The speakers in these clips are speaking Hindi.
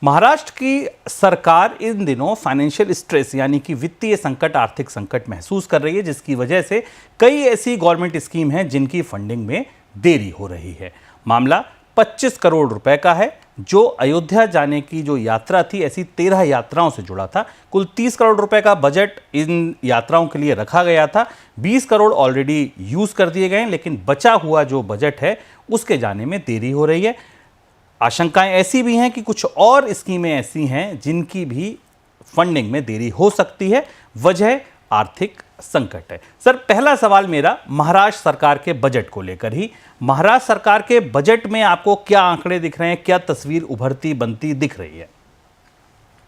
महाराष्ट्र की सरकार इन दिनों फाइनेंशियल स्ट्रेस यानी कि वित्तीय संकट, आर्थिक संकट महसूस कर रही है, जिसकी वजह से कई ऐसी गवर्नमेंट स्कीम हैं जिनकी फंडिंग में देरी हो रही है। मामला 25 करोड़ रुपए का है, जो अयोध्या जाने की जो यात्रा थी, ऐसी 13 यात्राओं से जुड़ा था। कुल 30 करोड़ रुपए का बजट इन यात्राओं के लिए रखा गया था। 20 करोड़ ऑलरेडी यूज कर दिए गए, लेकिन बचा हुआ जो बजट है उसके जाने में देरी हो रही है। आशंकाएं ऐसी भी हैं कि कुछ और स्कीमें ऐसी हैं जिनकी भी फंडिंग में देरी हो सकती है। वजह आर्थिक संकट है। सर, पहला सवाल मेरा महाराष्ट्र सरकार के बजट को लेकर ही। महाराष्ट्र सरकार के बजट में आपको क्या आंकड़े दिख रहे हैं, क्या तस्वीर उभरती बनती दिख रही है?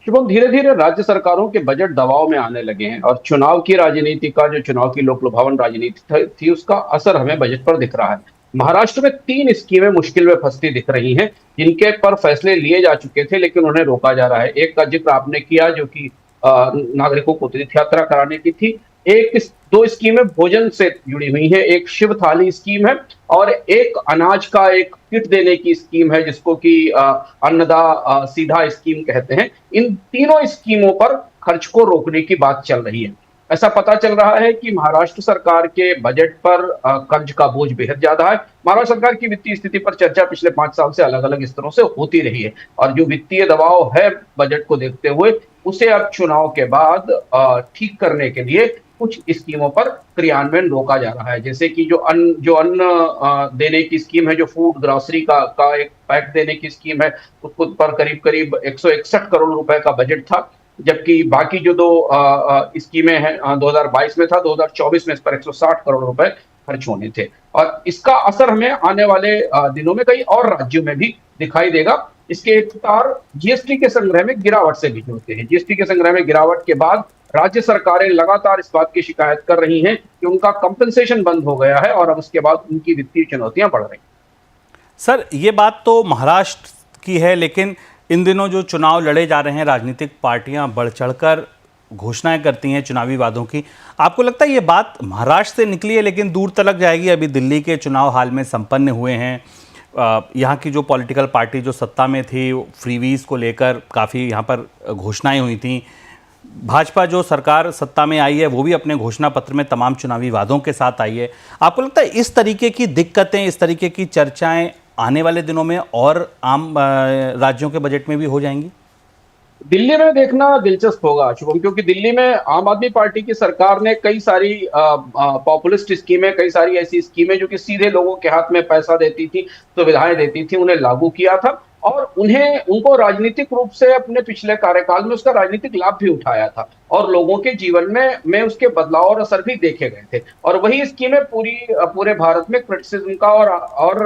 शुभम, धीरे धीरे राज्य सरकारों के बजट दबाव में आने लगे हैं और चुनाव की राजनीति का जो चुनाव की लोक लुभावन राजनीति थी उसका असर हमें बजट पर दिख रहा है। महाराष्ट्र में 3 स्कीमें मुश्किल में फंसती दिख रही हैं, जिनके पर फैसले लिए जा चुके थे लेकिन उन्हें रोका जा रहा है। एक का जिक्र आपने किया, जो कि नागरिकों को तीर्थ यात्रा कराने की थी। दो स्कीमें भोजन से जुड़ी हुई हैं, एक शिव थाली स्कीम है और एक अनाज का एक किट देने की स्कीम है, जिसको कि अन्नदा सीधा स्कीम कहते हैं। इन तीनों स्कीमों पर खर्च को रोकने की बात चल रही है। ऐसा पता चल रहा है कि महाराष्ट्र सरकार के बजट पर कर्ज का बोझ बेहद ज्यादा है। महाराष्ट्र सरकार की वित्तीय स्थिति पर चर्चा पिछले 5 साल से अलग अलग स्तरों से होती रही है और जो वित्तीय दबाव है बजट को देखते हुए, उसे अब चुनाव के बाद ठीक करने के लिए कुछ स्कीमों पर क्रियान्वयन रोका जा रहा है। जैसे कि जो अन्न देने की स्कीम है, जो फूड ग्रोसरी का एक पैक देने की स्कीम है, उसको पर करीब करीब 161 करोड़ रुपए का बजट था, जबकि बाकी जो दो स्कीमें हैं 2022 में था, 2024 में इस पर 160 करोड़ रुपए खर्च होने थे। और इसका असर हमें आने वाले दिनों में कई और राज्यों में भी दिखाई देगा। इसके एक तार जीएसटी के संग्रह में गिरावट से भी जुड़ते हैं। जीएसटी के संग्रह में गिरावट के बाद राज्य सरकारें लगातार इस बात की शिकायत कर रही हैं कि उनका कंपनसेशन बंद हो गया है और अब उसके बाद उनकी वित्तीय चुनौतियां बढ़ रही हैं। सर, ये बात तो महाराष्ट्र की है, लेकिन इन दिनों जो चुनाव लड़े जा रहे हैं, राजनीतिक पार्टियां बढ़ चढ़कर घोषणाएं करती हैं चुनावी वादों की। आपको लगता है ये बात महाराष्ट्र से निकली है लेकिन दूर तक जाएगी? अभी दिल्ली के चुनाव हाल में संपन्न हुए हैं। यहाँ की जो पॉलिटिकल पार्टी जो सत्ता में थी, फ्रीवीज को लेकर काफ़ी यहाँ पर घोषणाएं हुई थी। भाजपा जो सरकार सत्ता में आई है वो भी अपने घोषणा पत्र में तमाम चुनावी वादों के साथ आई है। आपको लगता है इस तरीके की दिक्कतें, इस तरीके की चर्चाएं आने वाले दिनों में और आम राज्यों के बजट में भी हो जाएंगी? दिल्ली में देखना दिलचस्प होगा शुभम, क्योंकि दिल्ली में आम आदमी पार्टी की सरकार ने कई सारी पॉपुलिस्ट स्कीमें, कई सारी ऐसी स्कीमें जो कि सीधे लोगों के हाथ में पैसा देती थी, सुविधाएं देती थी, उन्हें लागू किया था और उनको राजनीतिक रूप से अपने पिछले कार्यकाल में उसका राजनीतिक लाभ भी उठाया था और लोगों के जीवन में उसके बदलाव और असर भी देखे गए थे। और वही स्कीमें पूरे भारत में क्रिटिसिज्म का और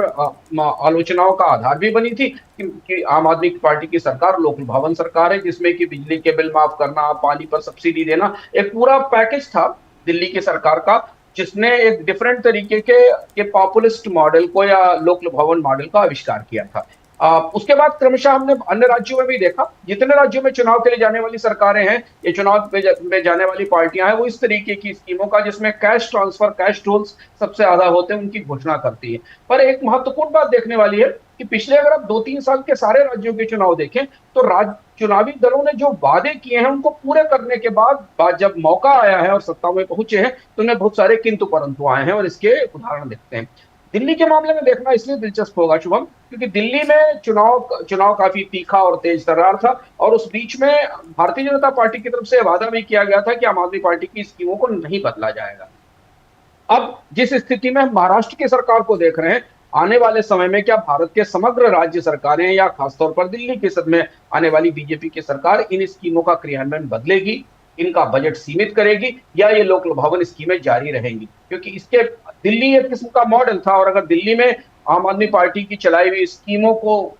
आलोचनाओं का आधार भी बनी थी कि आम आदमी पार्टी की सरकार लोक लुभावन सरकार है, जिसमें कि बिजली के बिल माफ करना, पानी पर सब्सिडी देना, एक पूरा पैकेज था दिल्ली की सरकार का, जिसने एक डिफरेंट तरीके के पॉपुलिस्ट मॉडल को या लोक लुभावन मॉडल का आविष्कार किया था। उसके बाद क्रमशः हमने अन्य राज्यों में भी देखा, जितने राज्यों में चुनाव के लिए जाने वाली सरकारें हैं, ये चुनाव में जाने वाली पार्टियां हैं, वो इस तरीके की स्कीमों का, जिसमें कैश ट्रांसफर, कैश टूल्स सबसे ज्यादा होते हैं, उनकी घोषणा करती है। पर एक महत्वपूर्ण बात देखने वाली है कि पिछले अगर आप 2-3 साल के सारे राज्यों के चुनाव देखें तो चुनावी दलों ने जो वादे किए हैं उनको पूरे करने के बाद जब मौका आया है और सत्ता में पहुंचे हैं तो उन्हें बहुत सारे किंतु परंतु आए हैं और इसके उदाहरण दिखते हैं। दिल्ली के मामले में देखना इसलिए दिलचस्प होगा शुभम, क्योंकि दिल्ली में चुनाव काफी तीखा और तेज तर्रार था और उस बीच में भारतीय जनता पार्टी की तरफ से वादा भी किया गया था कि आम आदमी पार्टी की स्कीमों को नहीं बदला जाएगा। अब जिस स्थिति में महाराष्ट्र की सरकार को देख रहे हैं, आने वाले समय में क्या भारत के समग्र राज्य सरकारें या खासतौर पर दिल्ली की सद में आने वाली बीजेपी की सरकार इन स्कीमों का क्रियान्वयन बदलेगी, इनका बजट सीमित करेगी, या ये लोक लुभावन स्कीमें जारी रहेंगी? क्योंकि इसके दिल्ली एक किस्म का मॉडल था और अगर दिल्ली में आम आदमी पार्टी की चलाई हुई स्कीमों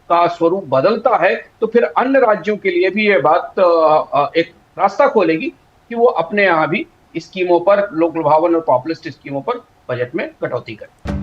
का स्वरूप बदलता है तो फिर अन्य राज्यों के लिए भी ये बात एक रास्ता खोलेगी कि वो अपने यहाँ भी स्कीमों पर, लोक लुभावन और पॉपुलिस्ट स्कीमों पर बजट में कटौती करें।